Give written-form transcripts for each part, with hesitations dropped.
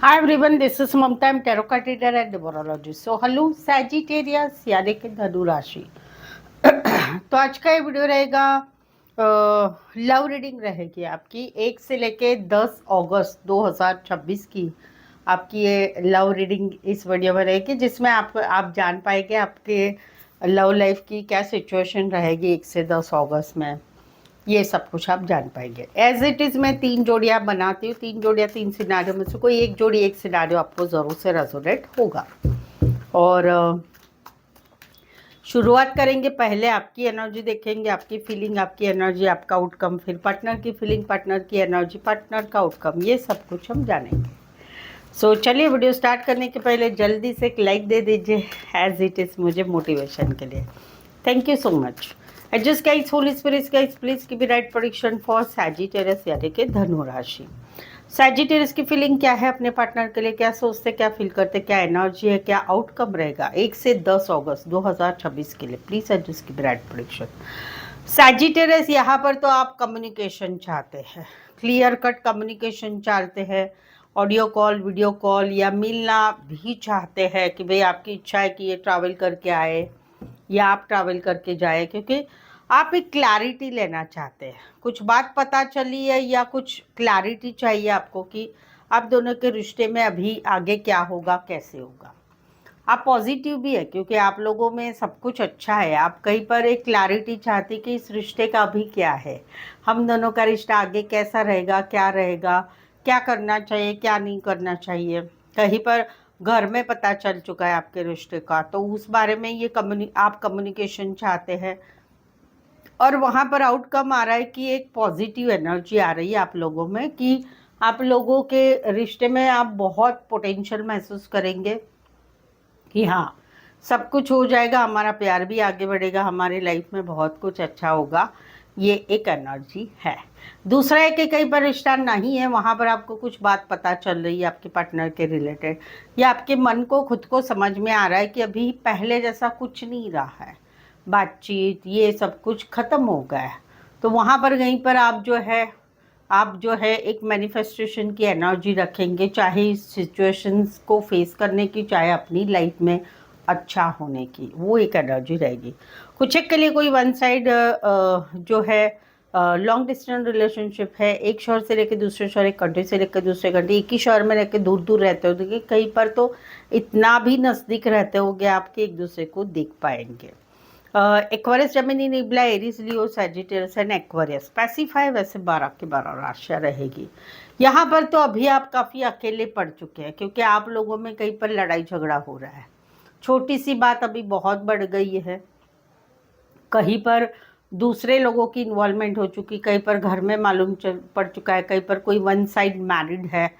Hi everyone, this is Mamta. I'm tarot card reader and numerologist. So hello Sagittarius यानी कि धनु राशि। तो आज का ये वीडियो रहेगा, लव रीडिंग रहेगी आपकी 1 से लेके 10 अगस्त 2026 की। आपकी ये लव रीडिंग इस वीडियो में रहेगी, जिसमें आप जान पाएंगे आपके लव लाइफ की क्या सिचुएशन रहेगी 1 से 10 अगस्त में। ये सब कुछ आप जान पाएंगे। एज इट इज़ मैं 3 जोड़ियाँ बनाती हूँ, 3 जोड़ियाँ 3 सिनारियों में से कोई एक जोड़ी एक सिनारियो आपको ज़रूर से रेजोनेट होगा। और शुरुआत करेंगे, पहले आपकी एनर्जी देखेंगे, आपकी फीलिंग, आपकी एनर्जी, आपका आउटकम, फिर पार्टनर की फीलिंग, पार्टनर की एनर्जी, पार्टनर का आउटकम, ये सब कुछ हम जानेंगे। सो चलिए वीडियो स्टार्ट करने के पहले जल्दी से एक लाइक दे दीजिए एज इट इज़ मुझे मोटिवेशन के लिए। Thank you so much. Adjust guys, holy spirits guys, please give me right prediction for Sagittarius यानी कि धनु राशि। सैजिटेरियस की फीलिंग क्या है अपने पार्टनर के लिए, क्या सोचते, क्या फील करते, क्या एनर्जी है, क्या आउटकम रहेगा 1 से 10 अगस्त 2026 के लिए। Please adjust give me right prediction. Sagittarius, यहाँ पर तो आप कम्युनिकेशन चाहते हैं, क्लियर कट कम्युनिकेशन चाहते हैं, ऑडियो कॉल, वीडियो कॉल या मिलना भी चाहते हैं कि भाई आपकी इच्छा है कि ये ट्रैवल करके आए या आप ट्रैवल करके जाए, क्योंकि आप एक क्लैरिटी लेना चाहते हैं। कुछ बात पता चली है या कुछ क्लैरिटी चाहिए आपको कि आप दोनों के रिश्ते में अभी आगे क्या होगा, कैसे होगा। आप पॉजिटिव भी है क्योंकि आप लोगों में सब कुछ अच्छा है। आप कहीं पर एक क्लैरिटी चाहती कि इस रिश्ते का अभी क्या है, हम दोनों का रिश्ता आगे कैसा रहेगा, क्या रहेगा, क्या करना चाहिए, क्या नहीं करना चाहिए। कहीं पर घर में पता चल चुका है आपके रिश्ते का, तो उस बारे में ये आप कम्युनिकेशन चाहते हैं। और वहाँ पर आउटकम आ रहा है कि एक पॉजिटिव एनर्जी आ रही है आप लोगों में कि आप लोगों के रिश्ते में आप बहुत पोटेंशियल महसूस करेंगे कि हाँ, सब कुछ हो जाएगा, हमारा प्यार भी आगे बढ़ेगा, हमारी लाइफ में बहुत कुछ अच्छा होगा। ये एक एनर्जी है। दूसरा है कि कहीं पर रिश्ता नहीं है, वहाँ पर आपको कुछ बात पता चल रही है आपके पार्टनर के रिलेटेड, या आपके मन को खुद को समझ में आ रहा है कि अभी पहले जैसा कुछ नहीं रहा है, बातचीत ये सब कुछ ख़त्म हो गया है। तो वहाँ पर कहीं पर आप जो है एक मैनिफेस्टेशन की एनर्जी रखेंगे, चाहे इस सिचुएशंस को फेस करने की, चाहे अपनी लाइफ में अच्छा होने की, वो एक एनर्जी रहेगी। कुछ एक के लिए कोई वन साइड जो है लॉन्ग डिस्टेंस रिलेशनशिप है, एक शहर से लेकर दूसरे शहर, एक कंट्री से लेकर दूसरे कंट्री, एक ही शहर में रहकर दूर दूर रहते हो, देखिए कहीं पर तो इतना भी नज़दीक रहते होगे आपके, एक दूसरे को देख पाएंगे। Aquarius, Gemini, Libra, Aries, Leo, Sagittarius and Aquarius specify, वैसे 12 की 12 राशियाँ रहेगी। यहाँ पर तो अभी आप काफ़ी अकेले पड़ चुके हैं क्योंकि आप लोगों में कहीं पर लड़ाई झगड़ा हो रहा है। छोटी सी बात अभी बहुत बढ़ गई है, कहीं पर दूसरे लोगों की इन्वॉल्वमेंट हो चुकी, कहीं पर घर में मालूम पड़ चुका है, कहीं पर कोई वन साइड मैरिड है,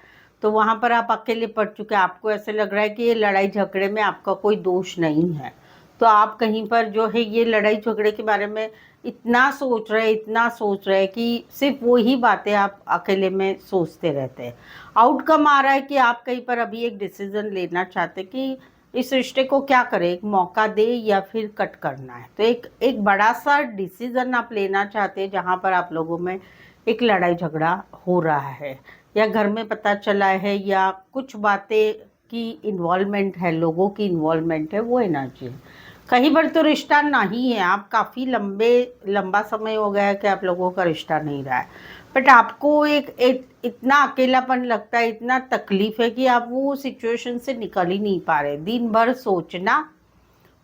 तो वहाँ पर आप अकेले पड़ चुके हैं। आपको ऐसे लग रहा है कि ये लड़ाई झगड़े में आपका कोई दोष नहीं है, तो आप कहीं पर जो है ये लड़ाई झगड़े के बारे में इतना सोच रहे कि सिर्फ वही बातें आप अकेले में सोचते रहते हैं। आउटकम आ रहा है कि आप कहीं पर अभी एक डिसीजन लेना चाहते कि इस रिश्ते को क्या करें, एक मौका दे या फिर कट करना है। तो एक बड़ा सा डिसीजन आप लेना चाहते हैं जहाँ पर आप लोगों में एक लड़ाई झगड़ा हो रहा है, या घर में पता चला है, या कुछ बातें की इन्वॉल्वमेंट है, लोगों की इन्वॉल्वमेंट है, वो एनर्जी है। कहीं पर तो रिश्ता नहीं है, आप काफ़ी लंबा समय हो गया है कि आप लोगों का रिश्ता नहीं रहा है, बट आपको एक इतना अकेलापन लगता है, इतना तकलीफ है कि आप वो सिचुएशन से निकल ही नहीं पा रहे। दिन भर सोचना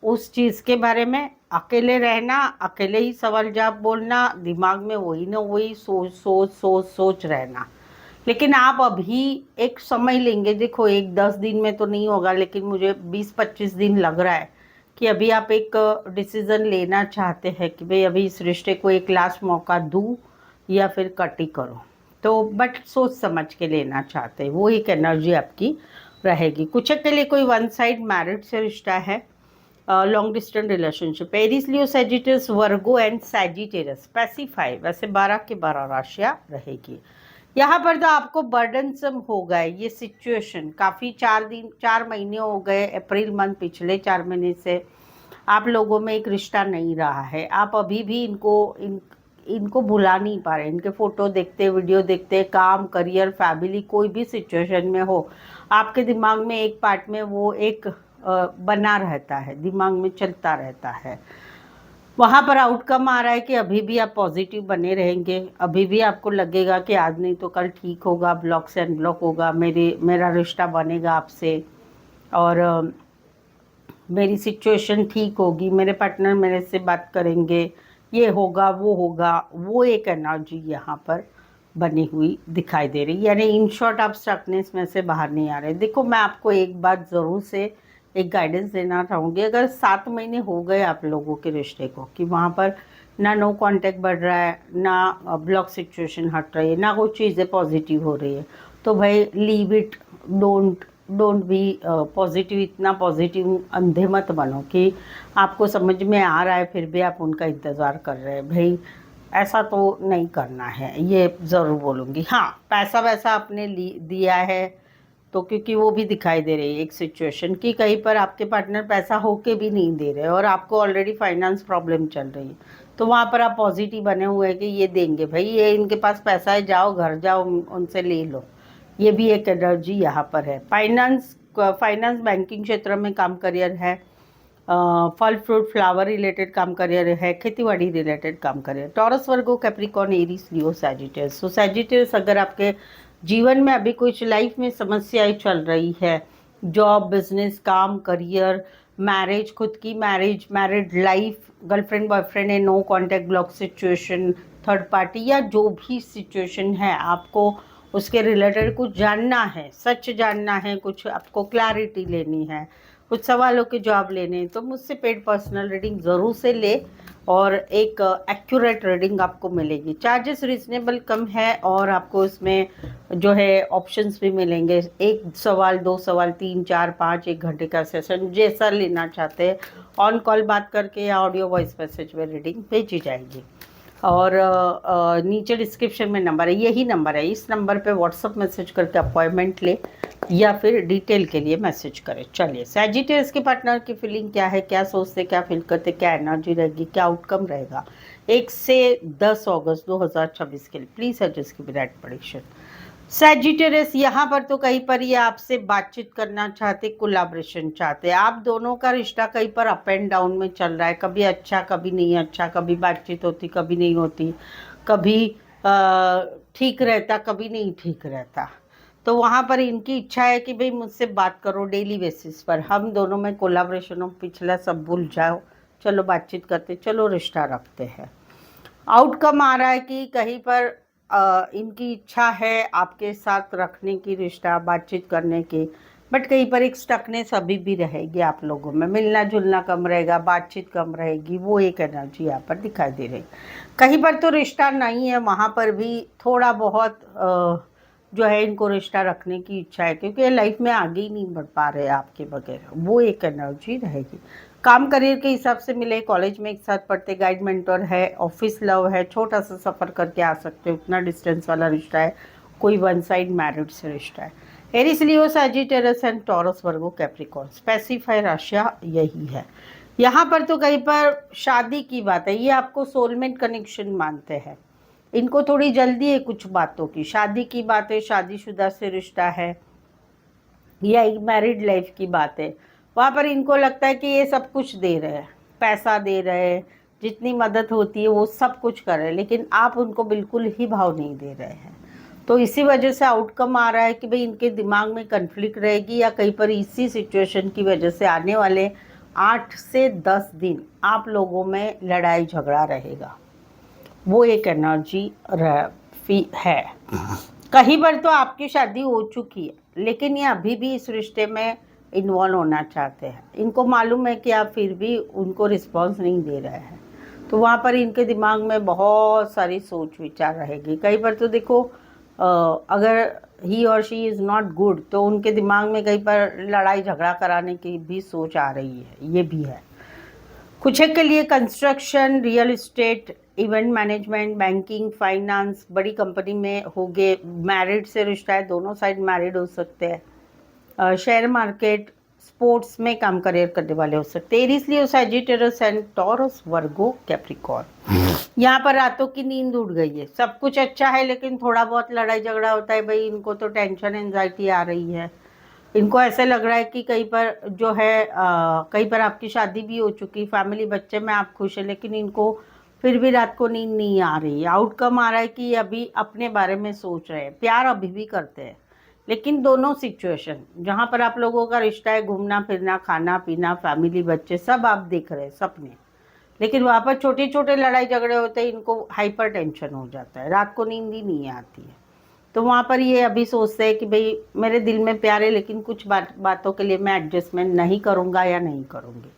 उस चीज़ के बारे में, अकेले रहना, अकेले ही सवाल जवाब बोलना, दिमाग में वही ना वही सोच सोच सोच सोच रहना। लेकिन आप अभी एक समय लेंगे, देखो एक 10 दिन में तो नहीं होगा, लेकिन मुझे 20-25 दिन लग रहा है कि अभी आप एक डिसीज़न लेना चाहते हैं कि भाई अभी इस रिश्ते को एक लास्ट मौका दूँ या फिर कट ही करो। तो बट सोच समझ के लेना चाहते हैं, वो एक एनर्जी आपकी रहेगी। कुछ के लिए कोई वन साइड मैरिड से रिश्ता है, long distance relationship, Aries, Leo, Sagittarius, Virgo and Sagittarius specify, वैसे 12 की 12 राशियाँ रहेगी। यहाँ पर तो आपको बर्डनसम हो गए ये सिचुएशन, काफ़ी 4 महीने हो गए, अप्रैल मंथ, पिछले 4 महीने से आप लोगों में एक रिश्ता नहीं रहा है। आप अभी भी इनको भुला नहीं पा रहे, इनके फ़ोटो देखते, वीडियो देखते, काम, करियर, फैमिली, कोई भी सिचुएशन में हो, आपके दिमाग में एक पार्ट में वो एक बना रहता है, दिमाग में चलता रहता है। वहाँ पर आउटकम आ रहा है कि अभी भी आप पॉजिटिव बने रहेंगे, अभी भी आपको लगेगा कि आज नहीं तो कल ठीक होगा, ब्लॉक से अनब्लॉक होगा, मेरा रिश्ता बनेगा आपसे, और मेरी सिचुएशन ठीक होगी, मेरे पार्टनर मेरे से बात करेंगे, ये होगा वो होगा, वो एक एनर्जी यहाँ पर बनी हुई दिखाई दे रही। यानी इन शॉर्ट आप स्टकनेस में से बाहर नहीं आ रहे। देखो, मैं आपको एक बात ज़रूर से एक गाइडेंस देना चाहूँगी। अगर 7 महीने हो गए आप लोगों के रिश्ते को कि वहाँ पर ना नो कांटेक्ट बढ़ रहा है, ना ब्लॉक सिचुएशन हट रही है, ना कोई चीज़ें पॉजिटिव हो रही है, तो भाई leave it. Don't be positive, इतना पॉजिटिव अंधे मत बनो कि आपको समझ में आ रहा है फिर भी आप उनका इंतज़ार कर रहे हैं। भाई ऐसा तो नहीं करना है, ये ज़रूर बोलूँगी। हाँ, पैसा वैसा आपने दिया है तो, क्योंकि वो भी दिखाई दे रही है एक सिचुएशन कि कहीं पर आपके पार्टनर पैसा होके भी नहीं दे रहे और आपको ऑलरेडी फाइनेंस प्रॉब्लम चल रही है, तो वहाँ पर आप पॉजिटिव बने हुए हैं कि ये देंगे, भाई ये इनके पास पैसा है, जाओ घर जाओ उनसे ले लो। ये भी एक एनर्जी यहाँ पर है। फाइनेंस बैंकिंग क्षेत्र में काम करियर है, फल फ्रूट फ्लावर रिलेटेड काम करियर है, खेतीबाड़ी रिलेटेड काम career. Taurus, Virgo, Capricorn, Aries, Leo, Sagittarius. सो सैजिटेरियस, अगर आपके जीवन में अभी कुछ लाइफ में समस्याएं चल रही है, जॉब, बिजनेस, काम, करियर, मैरिज, खुद की मैरिड लाइफ, गर्लफ्रेंड बॉयफ्रेंड है, no contact, block situation, third party, या जो भी सिचुएशन है आपको उसके रिलेटेड कुछ जानना है, सच जानना है, कुछ आपको क्लैरिटी लेनी है, कुछ सवालों के जवाब लेने हैं, तो मुझसे पेड पर्सनल रीडिंग ज़रूर से ले और एक एक्यूरेट रीडिंग आपको मिलेगी। चार्जेस रीजनेबल कम है और आपको इसमें जो है ऑप्शंस भी मिलेंगे। 1 सवाल, 2 सवाल, 3, 4, 5, 1 घंटे का सेशन, जैसा लेना चाहते हैं ऑन कॉल बात करके या ऑडियो वॉइस मैसेज में रीडिंग भेजी जाएगी। और नीचे डिस्क्रिप्शन में नंबर है, यही नंबर है, इस नंबर पे व्हाट्सअप मैसेज करके अपॉइंटमेंट ले या फिर डिटेल के लिए मैसेज करें। चलिए, सैजिटेरियस के पार्टनर की फीलिंग क्या है, क्या सोचते, क्या फील करते, क्या एनर्जी रहेगी, क्या आउटकम रहेगा 1 से 10 अगस्त 2026 के लिए। प्लीज़ सजेस्ट की विराट प्रेडिक्शन। सैजिटेरियस, यहाँ पर तो कहीं पर ये आपसे बातचीत करना चाहते, कोलैबोरेशन चाहते। आप दोनों का रिश्ता कहीं पर अप एंड डाउन में चल रहा है, कभी अच्छा कभी नहीं अच्छा, कभी बातचीत होती कभी नहीं होती, कभी ठीक रहता कभी नहीं ठीक रहता। तो वहाँ पर इनकी इच्छा है कि भाई मुझसे बात करो डेली बेसिस पर, हम दोनों में कोलैबोरेशन हो, पिछला सब भूल जाओ, चलो बातचीत करते, चलो रिश्ता रखते हैं। आउटकम आ रहा है कि कहीं पर इनकी इच्छा है आपके साथ रखने की, रिश्ता बातचीत करने की, बट कहीं पर एक स्टकनेस अभी भी रहेगी आप लोगों में, मिलना जुलना कम रहेगा, बातचीत कम रहेगी, वो एक एनर्जी यहाँ पर दिखाई दे रही। कहीं पर तो रिश्ता नहीं है, वहाँ पर भी थोड़ा बहुत जो है इनको रिश्ता रखने की इच्छा है, क्योंकि ये लाइफ में आगे ही नहीं बढ़ पा रहे आपके बगैर, वो एक एनर्जी रहेगी। काम करियर के हिसाब से मिले, कॉलेज में एक साथ पढ़ते, गाइड मेंटर है, ऑफिस लव है, छोटा सा सफ़र करके आ सकते हो, उतना डिस्टेंस वाला रिश्ता है, कोई वन साइड मैरिड से रिश्ता है। Aries, Leo, Sagittarius and Taurus, Virgo, Capricorn. Specify राशियाँ यही है। यहाँ पर तो कहीं पर शादी की बात है, ये आपको सोलमेट कनेक्शन मानते हैं, इनको थोड़ी जल्दी है कुछ बातों की, शादी की बात है, शादीशुदा से रिश्ता है या एक मैरिड लाइफ की बात है। वहाँ पर इनको लगता है कि ये सब कुछ दे रहे हैं, पैसा दे रहे हैं, जितनी मदद होती है वो सब कुछ कर रहे हैं, लेकिन आप उनको बिल्कुल ही भाव नहीं दे रहे हैं। तो इसी वजह से आउटकम आ रहा है कि भाई इनके दिमाग में कन्फ्लिक्ट रहेगी, या कहीं पर इसी सिचुएशन की वजह से आने वाले 8 से 10 दिन आप लोगों में लड़ाई झगड़ा रहेगा, वो एक एनर्जी है। कहीं पर तो आपकी शादी हो चुकी है, लेकिन ये अभी भी इस रिश्ते में इन्वॉल्व होना चाहते हैं, इनको मालूम है कि आप फिर भी उनको रिस्पॉन्स नहीं दे रहे हैं, तो वहाँ पर इनके दिमाग में बहुत सारी सोच विचार रहेगी। कहीं पर तो देखो अगर ही और शी इज़ नॉट गुड, तो उनके दिमाग में कहीं पर लड़ाई झगड़ा कराने की भी सोच आ रही है, ये भी है। कुछ एक के लिए construction, real estate, event management, banking, finance, बड़ी कंपनी में होगे, मैरिड से रिश्ता है, दोनों साइड मैरिड हो सकते हैं, शेयर मार्केट, स्पोर्ट्स में काम करियर करने वाले हो सकते हैं। Aries Leo Sagittarius and Taurus Virgo Capricorn. यहाँ पर रातों की नींद उड़ गई है, सब कुछ अच्छा है लेकिन थोड़ा बहुत लड़ाई झगड़ा होता है। भाई इनको तो टेंशन एंजाइटी आ रही है, इनको ऐसे लग रहा है कि कहीं पर जो है कहीं पर आपकी शादी भी हो चुकी, फैमिली बच्चे में आप खुश है, लेकिन इनको फिर भी रात को नींद नहीं आ रही है। आउटकम आ रहा है कि ये अभी अपने बारे में सोच रहे हैं, प्यार अभी भी करते हैं, लेकिन दोनों सिचुएशन जहाँ पर आप लोगों का रिश्ता है, घूमना फिरना, खाना पीना, फैमिली बच्चे सब आप देख रहे हैं सपने, लेकिन वहाँ पर छोटे छोटे लड़ाई झगड़े होते हैं, इनको हाइपर टेंशन हो जाता है, रात को नींद ही नहीं आती है। तो वहाँ पर ये अभी सोचते हैं कि भाई मेरे दिल में प्यार है, लेकिन कुछ बातों के लिए मैं एडजस्टमेंट नहीं करूँगा या नहीं करूँगी।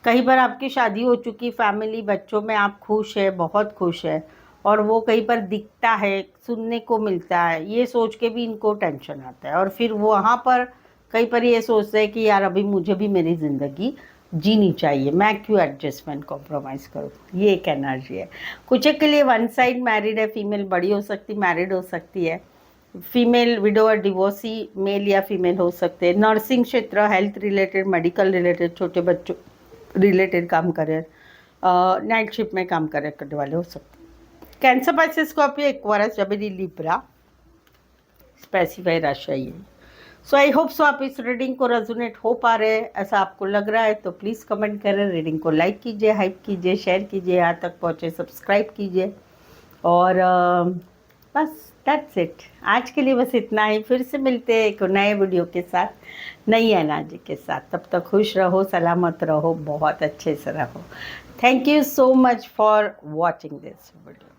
कहीं पर आपकी शादी हो चुकी, फैमिली बच्चों में आप खुश है, बहुत खुश है, और वो कहीं पर दिखता है, सुनने को मिलता है, ये सोच के भी इनको टेंशन आता है। और फिर वहाँ पर कहीं पर ये सोचते हैं कि यार अभी मुझे भी मेरी ज़िंदगी जीनी चाहिए, मैं क्यों एडजस्टमेंट कॉम्प्रोमाइज़ करूँ। ये एक एनर्जी है। कुछ के लिए वन साइड मैरिड है, फीमेल बड़ी हो सकती, मैरिड हो सकती है, फीमेल विडो और डिवोर्सी मेल या फीमेल हो सकते हैं। नर्सिंग क्षेत्र, हेल्थ रिलेटेड, मेडिकल रिलेटेड, छोटे बच्चों रिलेटेड काम करियर, नाइट शिफ्ट में काम करियर करने वाले हो सकते हैं। Cancer, Pisces, Scorpio, Aquarius, Gemini, Libra, specify राशि है। सो आई होप सो आप इस रीडिंग को रेजोनेट हो पा रहे हैं, ऐसा आपको लग रहा है तो प्लीज़ कमेंट करें, रीडिंग को लाइक कीजिए, हाइप कीजिए, शेयर कीजिए, यहाँ तक पहुँचे सब्सक्राइब कीजिए, और बस दैट्स इट। आज के लिए बस इतना ही। फिर से मिलते हैं एक नए वीडियो के साथ, नई एनर्जी के साथ। तब तक खुश रहो, सलामत रहो, बहुत अच्छे से रहो। Thank you so much for watching this video.